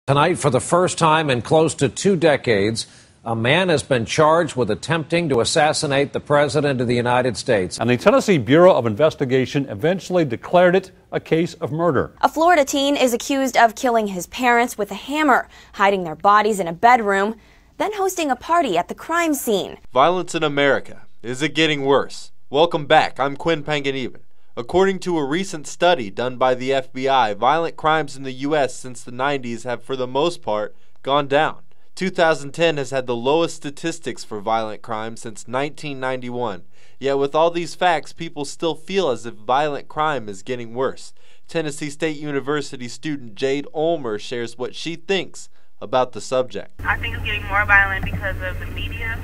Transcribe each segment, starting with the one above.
Tonight, for the first time in close to 2 decades, a man has been charged with attempting to assassinate the President of the United States. And the Tennessee Bureau of Investigation eventually declared it a case of murder. A Florida teen is accused of killing his parents with a hammer, hiding their bodies in a bedroom, then hosting a party at the crime scene. Violence in America. Is it getting worse? Welcome back. I'm Quinn Panganiban. According to a recent study done by the FBI, violent crimes in the U.S. since the 90s have, for the most part, gone down. 2010 has had the lowest statistics for violent crime since 1991. Yet with all these facts, people still feel as if violent crime is getting worse. Tennessee State University student Jade Ulmer shares what she thinks about the subject. I think it's getting more violent because of the media,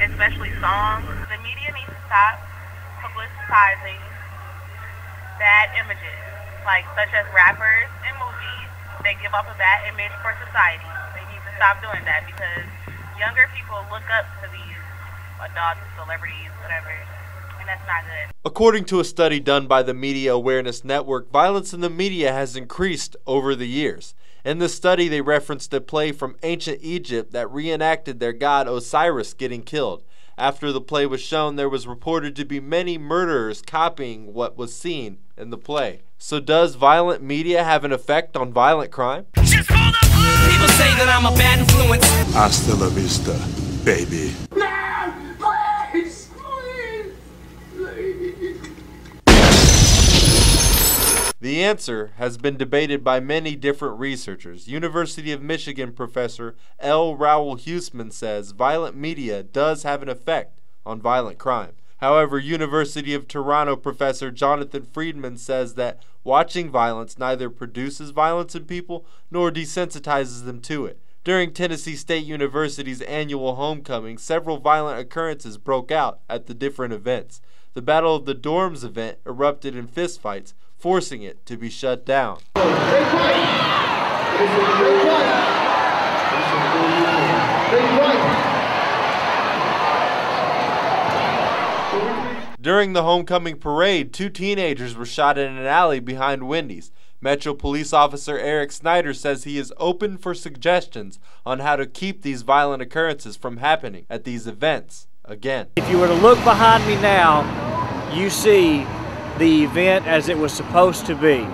especially songs. The media needs to stop publicizing bad images, like such as rappers and movies. They give up a bad image for society. They need to stop doing that because younger people look up to these adults, celebrities, whatever, and that's not good. According to a study done by the Media Awareness Network, violence in the media has increased over the years. In the study, they referenced a play from ancient Egypt that reenacted their god Osiris getting killed. After the play was shown, there was reported to be many murderers copying what was seen in the play. So does violent media have an effect on violent crime? People say that I'm a bad influence. Hasta la vista, baby. Man, please, please, please. The answer has been debated by many different researchers. University of Michigan professor L. Raoul Huesman says violent media does have an effect on violent crime. However, University of Toronto professor Jonathan Friedman says that watching violence neither produces violence in people nor desensitizes them to it. During Tennessee State University's annual homecoming, several violent occurrences broke out at the different events. The Battle of the Dorms event erupted in fistfights, forcing it to be shut down. During the homecoming parade, 2 teenagers were shot in an alley behind Wendy's. Metro Police Officer Eric Snyder says he is open for suggestions on how to keep these violent occurrences from happening at these events again. If you were to look behind me now, you see the event as it was supposed to be.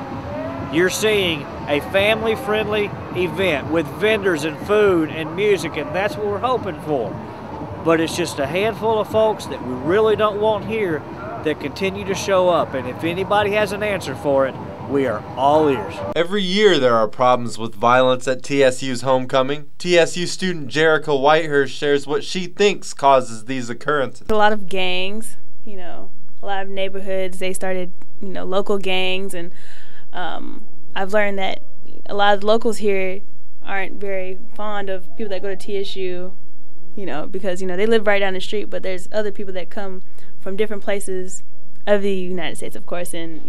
You're seeing a family-friendly event with vendors and food and music, and that's what we're hoping for. But it's just a handful of folks that we really don't want here that continue to show up, and if anybody has an answer for it, we are all ears. Every year there are problems with violence at TSU's homecoming. TSU student Jerica Whitehurst shares what she thinks causes these occurrences. A lot of gangs, a lot of neighborhoods, they started, local gangs, and I've learned that a lot of the locals here aren't very fond of people that go to TSU, because, they live right down the street, but there's other people that come from different places of the United States, of course, and,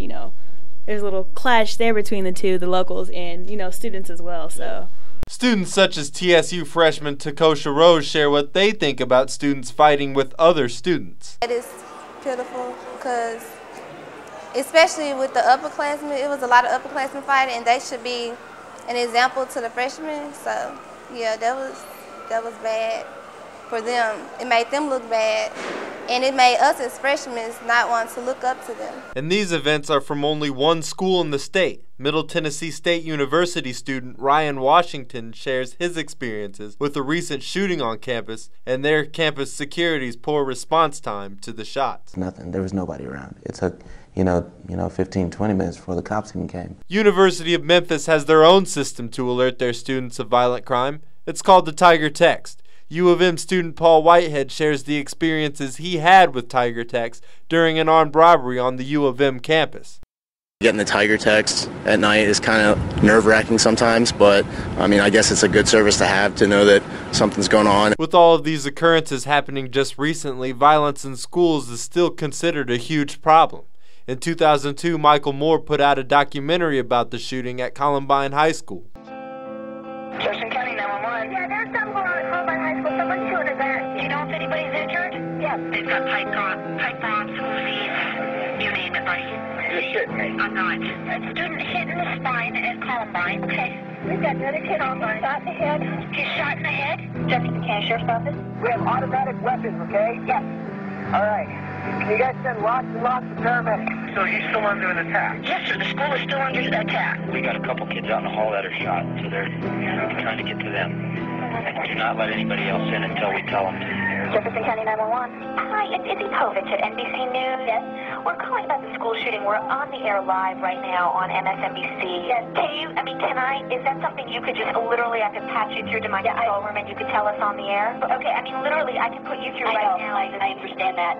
there's a little clash there between the two, the locals and, students as well, so. Students such as TSU freshman Takosha Rose share what they think about students fighting with other students. It is pitiful because, especially with the upperclassmen, it was a lot of upperclassmen fighting, and they should be an example to the freshmen, so, yeah, that was bad for them. It made them look bad, and it made us as freshmen not want to look up to them. And these events are from only one school in the state. Middle Tennessee State University student Ryan Washington shares his experiences with a recent shooting on campus and their campus security's poor response time to the shots. Nothing. There was nobody around. It took, 15, 20 minutes before the cops even came. University of Memphis has their own system to alert their students of violent crime. It's called the Tiger Text. U of M student Paul Whitehead shares the experiences he had with Tiger Text during an armed robbery on the U of M campus. Getting the Tiger Text at night is kind of nerve-wracking sometimes, but I guess it's a good service to have to know that something's going on. With all of these occurrences happening just recently, violence in schools is still considered a huge problem. In 2002, Michael Moore put out a documentary about the shooting at Columbine High School. Jefferson County 911. Yeah, there's something going on at Columbine High School. Someone's shooting at that. Do you know if anybody's injured? Yeah. They've got pipe bombs, Uzis, you name it, buddy. You're shitting me. I'm not. A student hit in the spine at Columbine. Okay. We've got another kid on line. Shot in the head. He's shot in the head. Jefferson County Sheriff's Office. We have automatic weapons, okay? Yes. All right. Can you guys send lots and lots of paramedics? So he's still under an attack? Yes, sir. The school is still under attack. We got a couple kids out in the hall that are shot, so they're trying to get to them. Do not let anybody else in until we tell them to. Jefferson County 911. Hi, it's Izzy Povich at NBC News. Yes. We're calling about the school shooting. We're on the air live right now on MSNBC. Yes. Is that something you could just literally, I could patch you through to my control room and you could tell us on the air? Okay, I mean, literally, I can put you through right now. I understand that.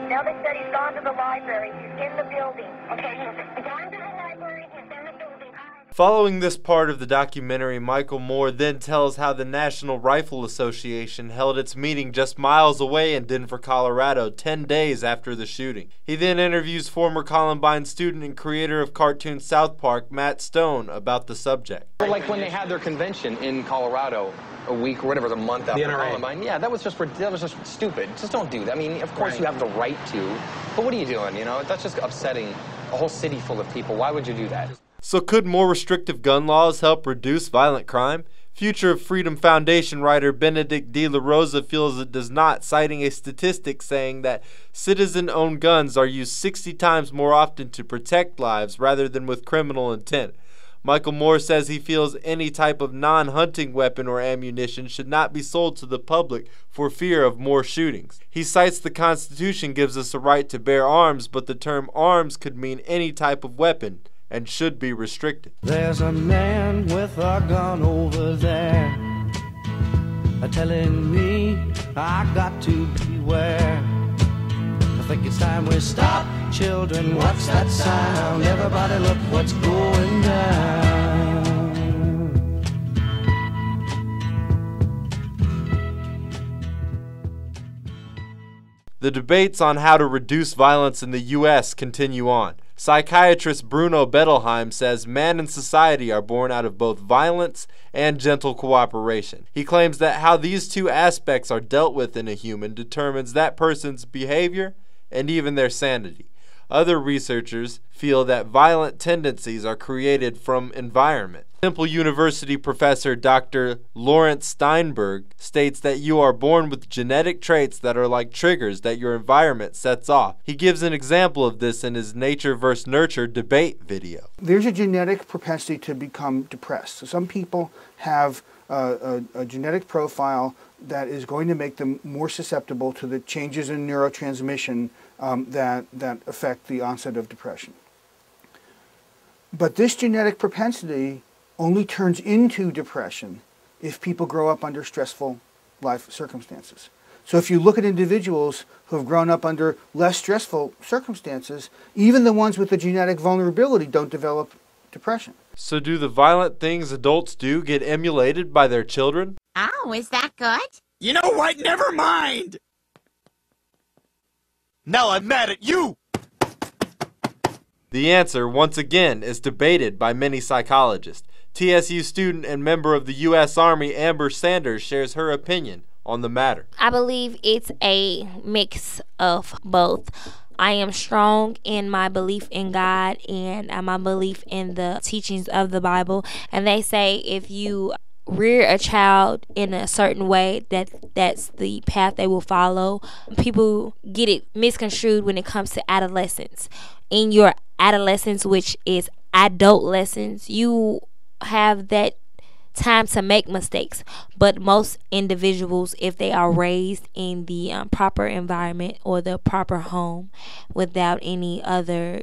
Now they said he's gone to the library. He's in the building. Okay, he's gone to the library. He's in the building. Following this part of the documentary, Michael Moore then tells how the National Rifle Association held its meeting just miles away in Denver, Colorado, 10 days after the shooting. He then interviews former Columbine student and creator of cartoon South Park, Matt Stone, about the subject. Like when they had their convention in Colorado a week or whatever, the month after Columbine, yeah, that was just stupid. Just don't do that. I mean, of course you have the right to, but what are you doing, you know? That's just upsetting a whole city full of people. Why would you do that? So could more restrictive gun laws help reduce violent crime? Future of Freedom Foundation writer Benedict De La Rosa feels it does not, citing a statistic saying that citizen-owned guns are used 60 times more often to protect lives rather than with criminal intent. Michael Moore says he feels any type of non-hunting weapon or ammunition should not be sold to the public for fear of more shootings. He cites the Constitution gives us a right to bear arms, but the term arms could mean any type of weapon and should be restricted. There's a man with a gun over there telling me I got to beware. I think it's time we stop, children, what's that sound? Everybody look what's going down. The debates on how to reduce violence in the U.S. continue on. Psychiatrist Bruno Bettelheim says man and society are born out of both violence and gentle cooperation. He claims that how these two aspects are dealt with in a human determines that person's behavior and even their sanity. Other researchers feel that violent tendencies are created from environment. Temple University professor Dr. Lawrence Steinberg states that you are born with genetic traits that are like triggers that your environment sets off. He gives an example of this in his Nature vs. Nurture debate video. There's a genetic propensity to become depressed. So some people have a genetic profile that is going to make them more susceptible to the changes in neurotransmission that affect the onset of depression. But this genetic propensity only turns into depression if people grow up under stressful life circumstances. So if you look at individuals who have grown up under less stressful circumstances, even the ones with the genetic vulnerability don't develop depression. So do the violent things adults do get emulated by their children? Oh, is that good? You know what? Never mind! Now I'm mad at you! The answer, once again, is debated by many psychologists. TSU student and member of the U.S. Army Amber Sanders shares her opinion on the matter. I believe it's a mix of both. I am strong in my belief in God and my belief in the teachings of the Bible. And they say if you rear a child in a certain way, that's the path they will follow. People get it misconstrued when it comes to adolescence. In your adolescence, which is adult lessons, you have that time to make mistakes, but most individuals, if they are raised in the proper environment or the proper home without any other,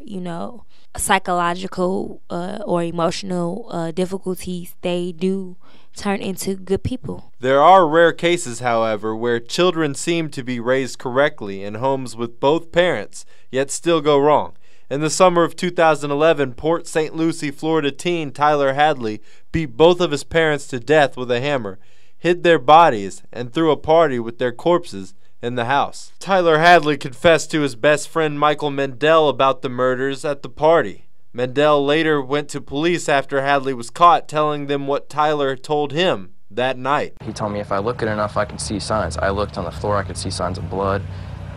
psychological or emotional difficulties, they do turn into good people. There are rare cases, however, where children seem to be raised correctly in homes with both parents, yet still go wrong. In the summer of 2011, Port St. Lucie, Florida teen Tyler Hadley beat both of his parents to death with a hammer, hid their bodies, and threw a party with their corpses in the house. Tyler Hadley confessed to his best friend Michael Mendel about the murders at the party. Mendel later went to police after Hadley was caught, telling them what Tyler told him that night. He told me if I look at it enough, I could see signs. I looked on the floor, I could see signs of blood.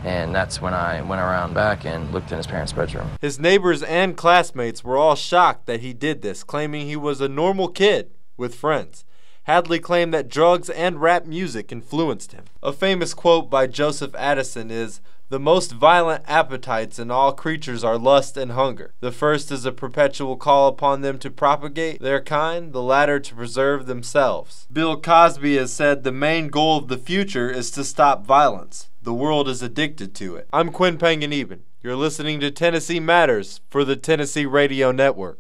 And that's when I went around back and looked in his parents' bedroom. His neighbors and classmates were all shocked that he did this, claiming he was a normal kid with friends. Hadley claimed that drugs and rap music influenced him. A famous quote by Joseph Addison is, "The most violent appetites in all creatures are lust and hunger. The first is a perpetual call upon them to propagate their kind, the latter to preserve themselves." Bill Cosby has said the main goal of the future is to stop violence. The world is addicted to it. I'm Quinn Panganiban. You're listening to Tennessee Matters for the Tennessee Radio Network.